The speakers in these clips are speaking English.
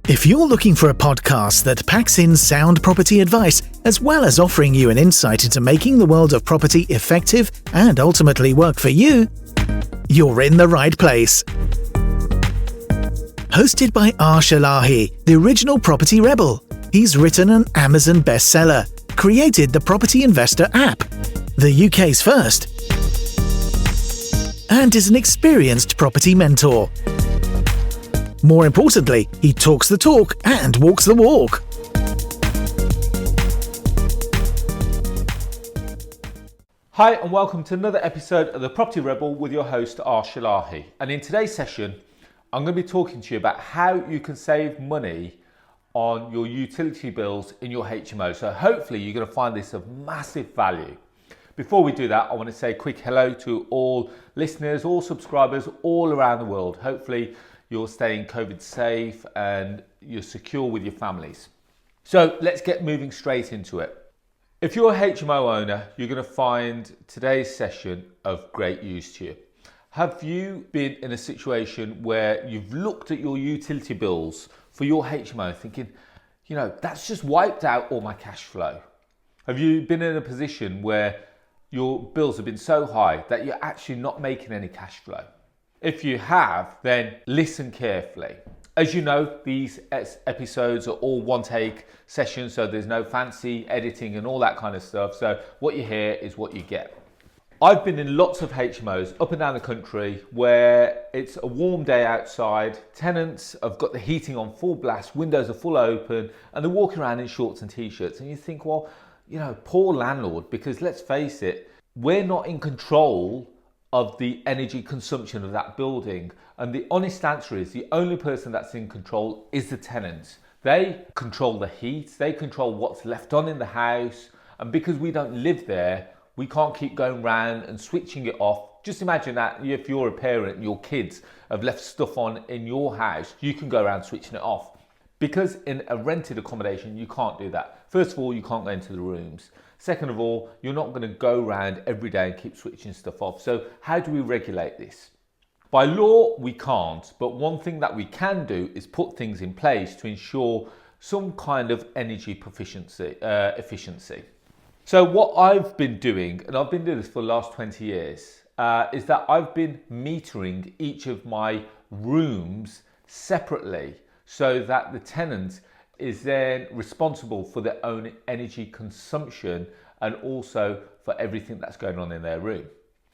If you're looking for a podcast that packs in sound property advice, as well as offering you an insight into making the world of property effective and ultimately work for you, you're in the right place. Hosted by Arsh, the original property rebel. He's written an Amazon bestseller, created the Property Investor app, the UK's first, and is an experienced property mentor. More importantly, he talks the talk and walks the walk. Hi and welcome to another episode of the Property Rebel with your host Arsh. And in today's session, I'm going to be talking to you about how you can save money on your utility bills in your HMO. So hopefully you're going to find this of massive value. Before we do that, I want to say a quick hello to all listeners, all subscribers all around the world. Hopefully you're staying COVID safe and you're secure with your families. So let's get moving straight into it. If you're a HMO owner, you're going to find today's session of great use to you. Have you been in a situation where you've looked at your utility bills for your HMO thinking, that's just wiped out all my cash flow? Have you been in a position where your bills have been so high that you're actually not making any cash flow? If you have, then listen carefully. As you know, these episodes are all one take sessions, so there's no fancy editing and all that kind of stuff. So what you hear is what you get. I've been in lots of HMOs up and down the country where it's a warm day outside, tenants have got the heating on full blast, windows are full open, and they're walking around in shorts and t-shirts. And you think, well, poor landlord, because let's face it, we're not in control of the energy consumption of that building. And the honest answer is the only person that's in control is the tenant. They control the heat, they control what's left on in the house. And because we don't live there, we can't keep going round and switching it off. Just imagine that if you're a parent and your kids have left stuff on in your house, you can go around switching it off. Because in a rented accommodation, you can't do that. First of all, you can't go into the rooms. Second of all, you're not going to go around every day and keep switching stuff off. So how do we regulate this? By law, we can't. But one thing that we can do is put things in place to ensure some kind of energy efficiency. So what I've been doing, and I've been doing this for the last 20 years, is that I've been metering each of my rooms separately so that the tenant is then responsible for their own energy consumption and also for everything that's going on in their room.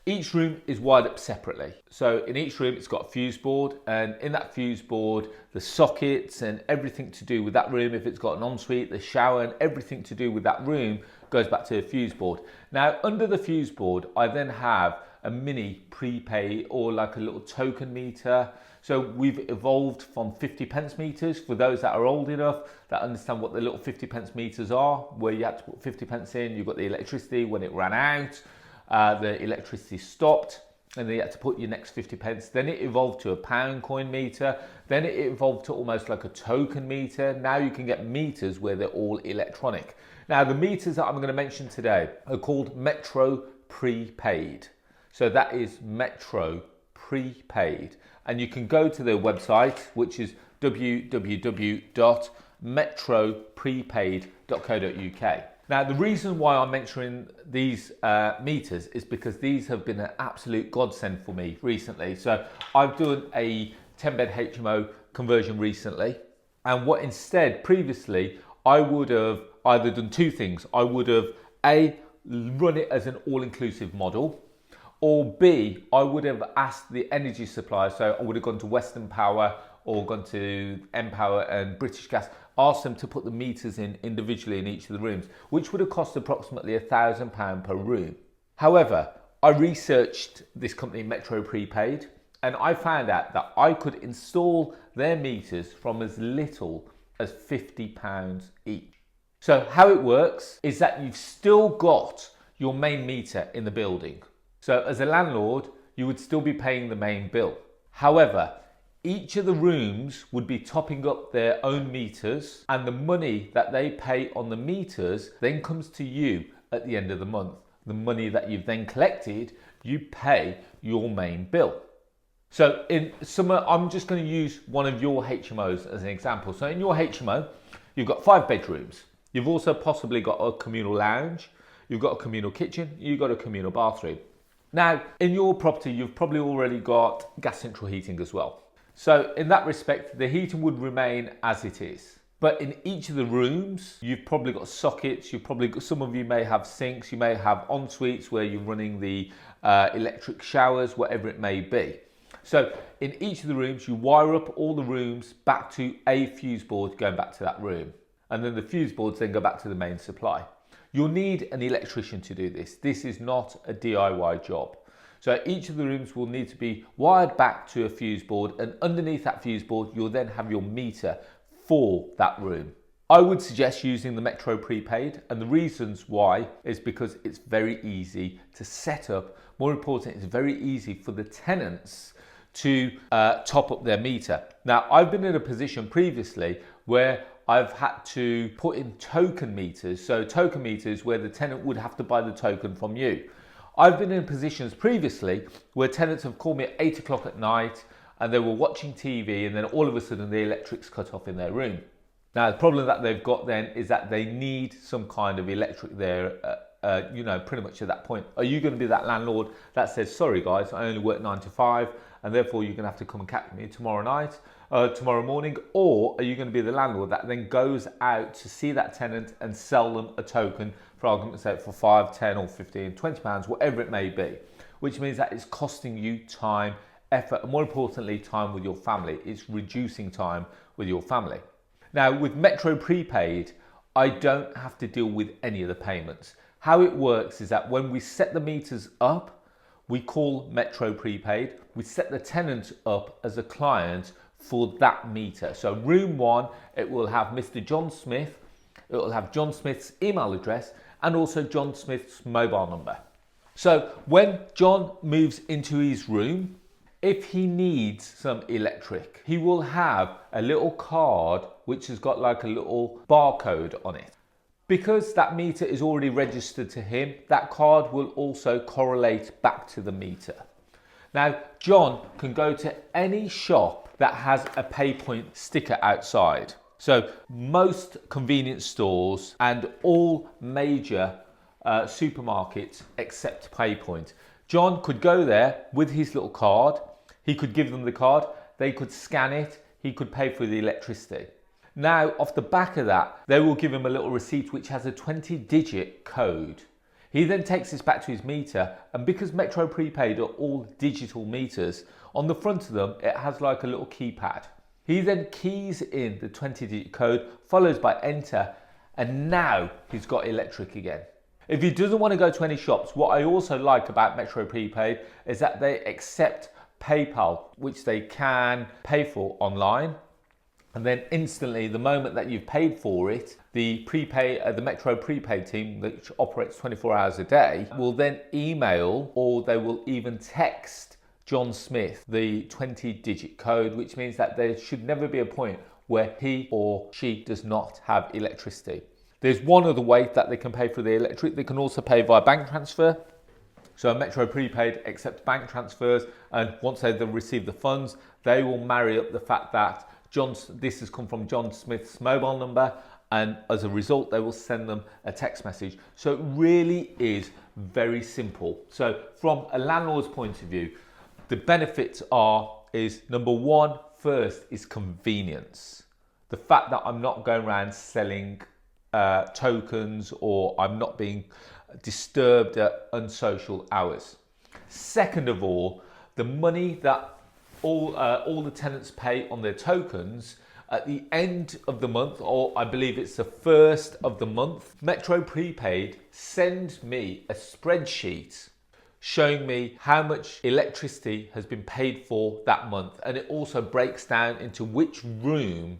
Each room is wired up separately. So in each room, it's got a fuse board, and in that fuse board, the sockets and everything to do with that room, if it's got an ensuite, the shower and everything to do with that room goes back to the fuse board. Now, under the fuse board, I then have a mini prepay or like a little token meter. So we've evolved from 50 pence meters for those that are old enough that understand what the little 50 pence meters are, where you had to put 50 pence in, you got the electricity when it ran out, the electricity stopped, and then you had to put your next 50 pence. Then it evolved to a pound coin meter. Then it evolved to almost like a token meter. Now you can get meters where they're all electronic. Now the meters that I'm going to mention today are called Metro Prepaid. So that is Metro Prepaid. And you can go to their website, which is www.metroprepaid.co.uk. Now, the reason why I'm mentioning these meters is because these have been an absolute godsend for me recently. So I've done a 10-bed HMO conversion recently. And what instead, previously, I would have either done two things. I would have A, run it as an all-inclusive model, or B, I would have asked the energy supplier, so I would have gone to Western Power or gone to Empower and British Gas, asked them to put the meters in individually in each of the rooms, which would have cost approximately £1,000 per room. However, I researched this company, Metro Prepaid, and I found out that I could install their meters from as little as £50 each. So how it works is that you've still got your main meter in the building. So as a landlord, you would still be paying the main bill. However, each of the rooms would be topping up their own meters, and the money that they pay on the meters then comes to you at the end of the month. The money that you've then collected, you pay your main bill. So in summer, I'm just going to use one of your HMOs as an example. So in your HMO, you've got 5 bedrooms. You've also possibly got a communal lounge. You've got a communal kitchen. You've got a communal bathroom. Now, in your property, you've probably already got gas central heating as well. So in that respect, the heating would remain as it is. But in each of the rooms, you've probably got sockets. You've probably got, some of you may have sinks. You may have en suites where you're running the electric showers, whatever it may be. So in each of the rooms, you wire up all the rooms back to a fuse board going back to that room. And then the fuse boards then go back to the main supply. You'll need an electrician to do this. This is not a DIY job. So each of the rooms will need to be wired back to a fuse board, and underneath that fuse board, you'll then have your meter for that room. I would suggest using the Metro Prepaid, and the reasons why is because it's very easy to set up. More important, it's very easy for the tenants to top up their meter. Now, I've been in a position previously where I've had to put in token meters. So token meters where the tenant would have to buy the token from you. I've been in positions previously where tenants have called me at 8 o'clock at night and they were watching TV, and then all of a sudden the electric's cut off in their room. Now, the problem that they've got then is that they need some kind of electric there, pretty much at that point. Are you going to be that landlord that says, sorry guys, I only work 9 to 5 and therefore you're going to have to come and catch me tomorrow morning? Or are you going to be the landlord that then goes out to see that tenant and sell them a token, for argument's sake, for 5, 10 or 15, 20 pounds, whatever it may be, which means that it's costing you time, effort, and more importantly, time with your family. It's reducing time with your family. Now, with Metro Prepaid, I don't have to deal with any of the payments. How it works is that when we set the meters up, we call Metro Prepaid. We set the tenant up as a client for that meter. So room 1, it will have Mr. John Smith. It will have John Smith's email address and also John Smith's mobile number. So when John moves into his room, if he needs some electric, he will have a little card which has got like a little barcode on it. Because that meter is already registered to him, that card will also correlate back to the meter. Now, John can go to any shop that has a PayPoint sticker outside. So most convenience stores and all major supermarkets accept PayPoint. John could go there with his little card. He could give them the card. They could scan it. He could pay for the electricity. Now, off the back of that, they will give him a little receipt which has a 20-digit code. He then takes this back to his meter, and because Metro Prepaid are all digital meters, on the front of them, it has like a little keypad. He then keys in the 20-digit code, follows by enter, and now he's got electric again. If he doesn't want to go to any shops, what I also like about Metro Prepaid is that they accept PayPal, which they can pay for online. And then instantly, the moment that you've paid for it, the Metro Prepaid team, which operates 24 hours a day, will then email, or they will even text John Smith the 20-digit code, which means that there should never be a point where he or she does not have electricity. There's one other way that they can pay for the electric. They can also pay via bank transfer. So Metro Prepaid accepts bank transfers, and once they've received the funds, they will marry up the fact that this has come from John Smith's mobile number, and as a result, they will send them a text message. So it really is very simple. So from a landlord's point of view, the benefits is number 1, first is convenience. The fact that I'm not going around selling tokens, or I'm not being disturbed at unsocial hours. Second of all, the money that all the tenants pay on their tokens at the end of the month, or I believe it's the first of the month, Metro Prepaid send me a spreadsheet showing me how much electricity has been paid for that month, and it also breaks down into which room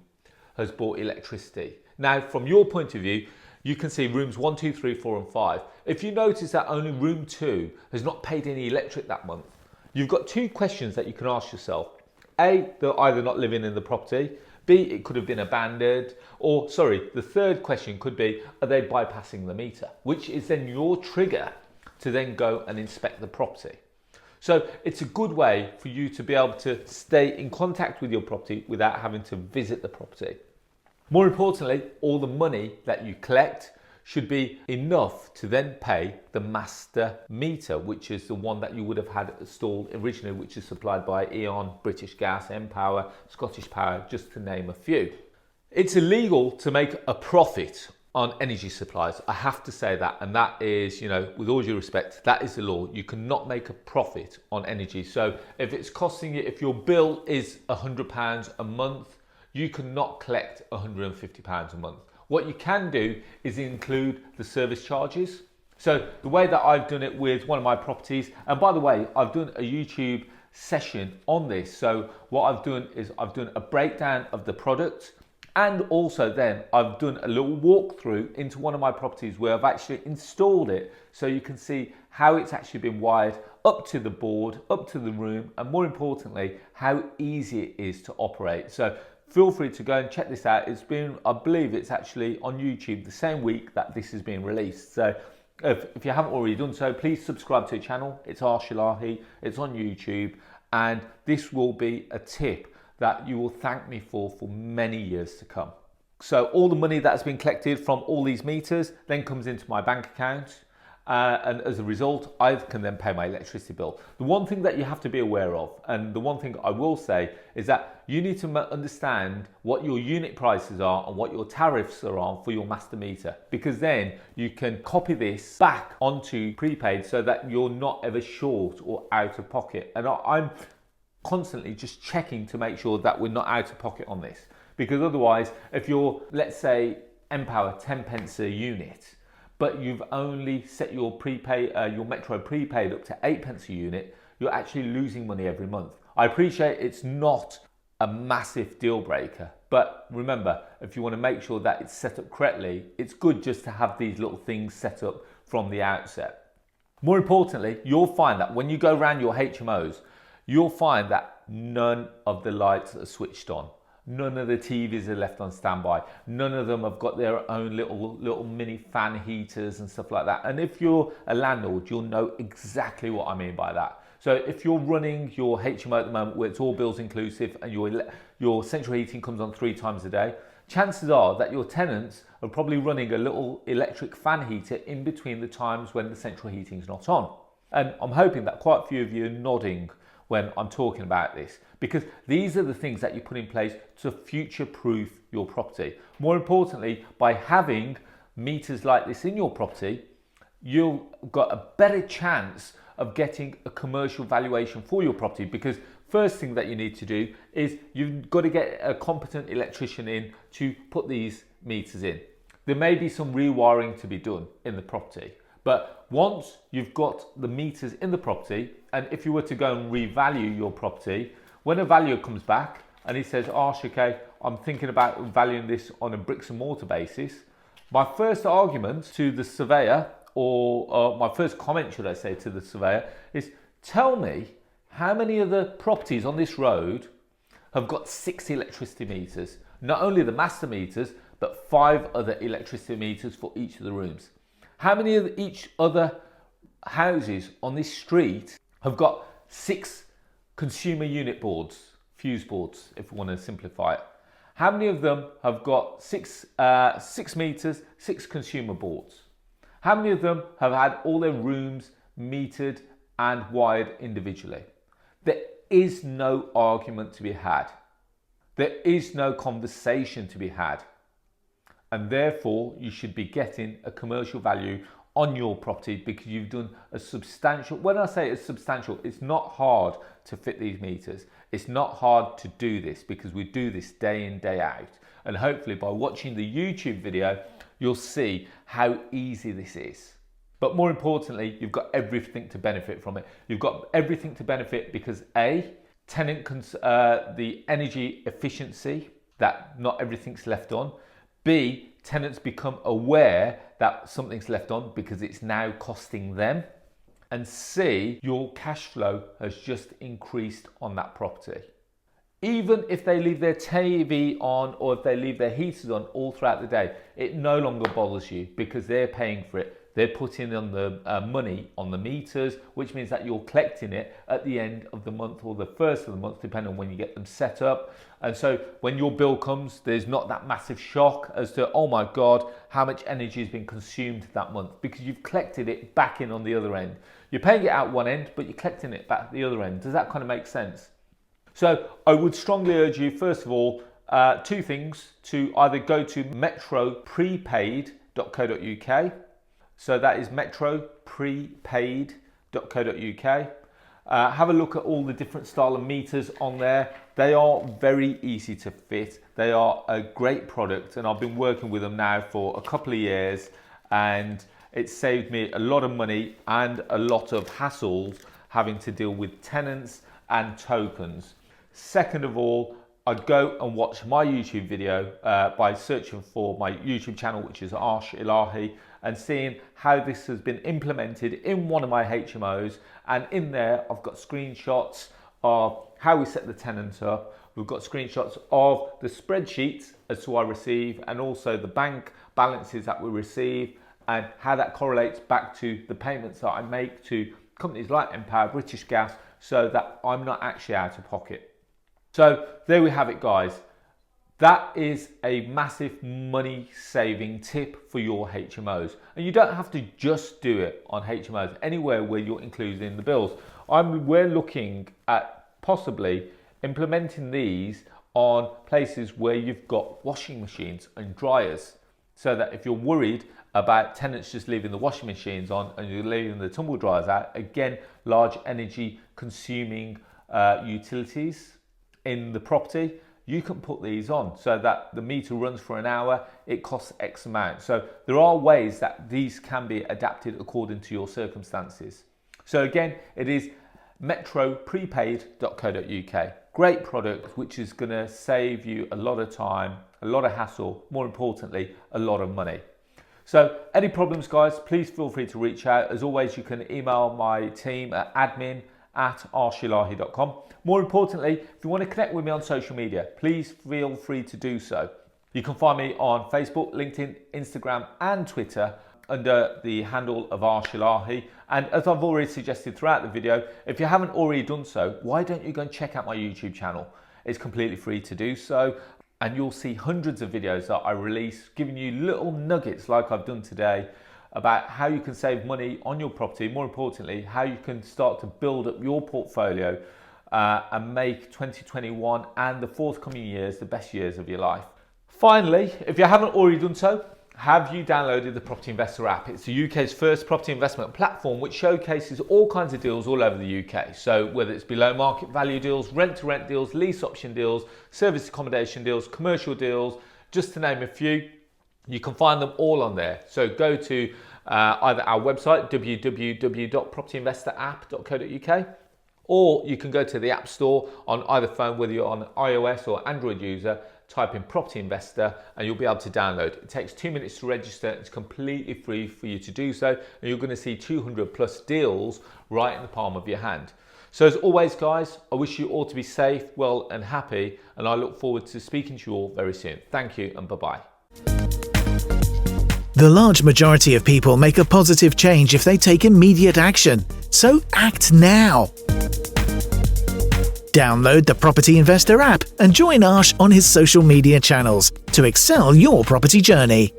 has bought electricity. Now, from your point of view, you can see rooms 1, 2, 3, 4 and 5. If you notice that only room 2 has not paid any electric that month, you've got 2 questions that you can ask yourself. A, they're either not living in the property. B, it could have been abandoned. Or, the third question could be, are they bypassing the meter? Which is then your trigger to then go and inspect the property. So it's a good way for you to be able to stay in contact with your property without having to visit the property. More importantly, all the money that you collect should be enough to then pay the master meter, which is the one that you would have had installed originally, which is supplied by E.ON, British Gas, Empower, Scottish Power, just to name a few. It's illegal to make a profit on energy supplies. I have to say that, and that is, with all due respect, that is the law. You cannot make a profit on energy. So if it's costing you, if your bill is £100 a month, you cannot collect £150 a month. What you can do is include the service charges. So the way that I've done it with one of my properties, and by the way, I've done a YouTube session on this. So what I've done is I've done a breakdown of the product, and also then I've done a little walkthrough into one of my properties where I've actually installed it, so you can see how it's actually been wired up to the board, up to the room, and more importantly, how easy it is to operate. So feel free to go and check this out. It's been, I believe it's actually on YouTube the same week that this has been released. So if you haven't already done so, please subscribe to the channel. It's Arsh, it's on YouTube, and this will be a tip that you will thank me for many years to come. So all the money that has been collected from all these meters then comes into my bank account. And as a result, I can then pay my electricity bill. The one thing that you have to be aware of, and the one thing I will say, is that you need to understand what your unit prices are and what your tariffs are on for your master meter, because then you can copy this back onto prepaid so that you're not ever short or out of pocket. And I'm constantly just checking to make sure that we're not out of pocket on this, because otherwise, if you're, let's say, Empower 10 pence a unit, but you've only set your your Metro prepaid up to 8 pence a unit, you're actually losing money every month. I appreciate it's not a massive deal breaker, but remember, if you want to make sure that it's set up correctly, it's good just to have these little things set up from the outset. More importantly, you'll find that when you go around your HMOs, you'll find that none of the lights are switched on. None of the TVs are left on standby. None of them have got their own little mini fan heaters and stuff like that. And if you're a landlord, you'll know exactly what I mean by that. So if you're running your HMO at the moment where it's all bills inclusive and your central heating comes on 3 times a day, chances are that your tenants are probably running a little electric fan heater in between the times when the central heating's not on. And I'm hoping that quite a few of you are nodding when I'm talking about this, because these are the things that you put in place to future-proof your property. More importantly, by having meters like this in your property, you've got a better chance of getting a commercial valuation for your property, because first thing that you need to do is you've got to get a competent electrician in to put these meters in. There may be some rewiring to be done in the property, but once you've got the meters in the property, and if you were to go and revalue your property, when a valuer comes back and he says, Arsh, okay, I'm thinking about valuing this on a bricks and mortar basis, my first argument to the surveyor, or my first comment, should I say, to the surveyor is, tell me how many of the properties on this road have got 6 electricity meters, not only the master meters, but 5 other electricity meters for each of the rooms. How many of each other houses on this street have got 6 consumer unit boards, fuse boards, if we want to simplify it? How many of them have got 6 meters, 6 consumer boards? How many of them have had all their rooms metered and wired individually? There is no argument to be had. There is no conversation to be had. And therefore, you should be getting a commercial value on your property because you've done a substantial, when I say it's substantial, it's not hard to fit these meters. It's not hard to do this because we do this day in, day out. And hopefully by watching the YouTube video, you'll see how easy this is. But more importantly, you've got everything to benefit from it. You've got everything to benefit because A, the energy efficiency, that not everything's left on. B, tenants become aware that something's left on because it's now costing them. And C, your cash flow has just increased on that property. Even if they leave their TV on or if they leave their heaters on all throughout the day, it no longer bothers you because they're paying for it they're putting on the money on the meters, which means that you're collecting it at the end of the month or the first of the month, depending on when you get them set up. And so when your bill comes, there's not that massive shock as to, oh my God, how much energy has been consumed that month, because you've collected it back in on the other end. You're paying it out one end, but you're collecting it back at the other end. Does that kind of make sense? So I would strongly urge you, first of all, two things: to either go to metroprepaid.co.uk. So that is metroprepaid.co.uk. Have a look at all the different style of meters on there. They are very easy to fit. They are a great product, and I've been working with them now for a couple of years, and it's saved me a lot of money and a lot of hassles having to deal with tenants and tokens. Second of all, I'd go and watch my YouTube video by searching for my YouTube channel, which is Arsh Ilahi, and seeing how this has been implemented in one of my HMOs. And in there, I've got screenshots of how we set the tenant up. We've got screenshots of the spreadsheets as to what I receive, and also the bank balances that we receive, and how that correlates back to the payments that I make to companies like Empower, British Gas, so that I'm not actually out of pocket. So there we have it, guys. That is a massive money saving tip for your HMOs. And you don't have to just do it on HMOs, anywhere where you're including the bills. We're looking at possibly implementing these on places where you've got washing machines and dryers, so that if you're worried about tenants just leaving the washing machines on and you're leaving the tumble dryers out, again, large energy consuming utilities in the property, you can put these on so that the meter runs for an hour, it costs X amount. So there are ways that these can be adapted according to your circumstances. So again, it is metroprepaid.co.uk. Great product, which is going to save you a lot of time, a lot of hassle, more importantly, a lot of money. So any problems, guys, please feel free to reach out. As always, you can email my team at admin@arshilahi.com. More importantly, if you want to connect with me on social media, please feel free to do so. You can find me on Facebook, LinkedIn, Instagram and Twitter under the handle of Arshilahi. And as I've already suggested throughout the video, if you haven't already done so, why don't you go and check out my YouTube channel? It's completely free to do so, and you'll see hundreds of videos that I release giving you little nuggets like I've done today about how you can save money on your property, more importantly, how you can start to build up your portfolio and make 2021 and the forthcoming years the best years of your life. Finally, if you haven't already done so, have you downloaded the Property Investor app? It's the UK's first property investment platform which showcases all kinds of deals all over the UK. So whether it's below market value deals, rent to rent deals, lease option deals, service accommodation deals, commercial deals, just to name a few, you can find them all on there. So go to either our website, www.propertyinvestorapp.co.uk, or you can go to the App Store on either phone, whether you're on iOS or Android user, type in Property Investor and you'll be able to download. It takes 2 minutes to register. It's completely free for you to do so, and you're going to see 200 plus deals right in the palm of your hand. So as always, guys, I wish you all to be safe, well and happy, and I look forward to speaking to you all very soon. Thank you and bye-bye. The large majority of people make a positive change if they take immediate action. So act now. Download the Property Investor app and join Arsh on his social media channels to excel your property journey.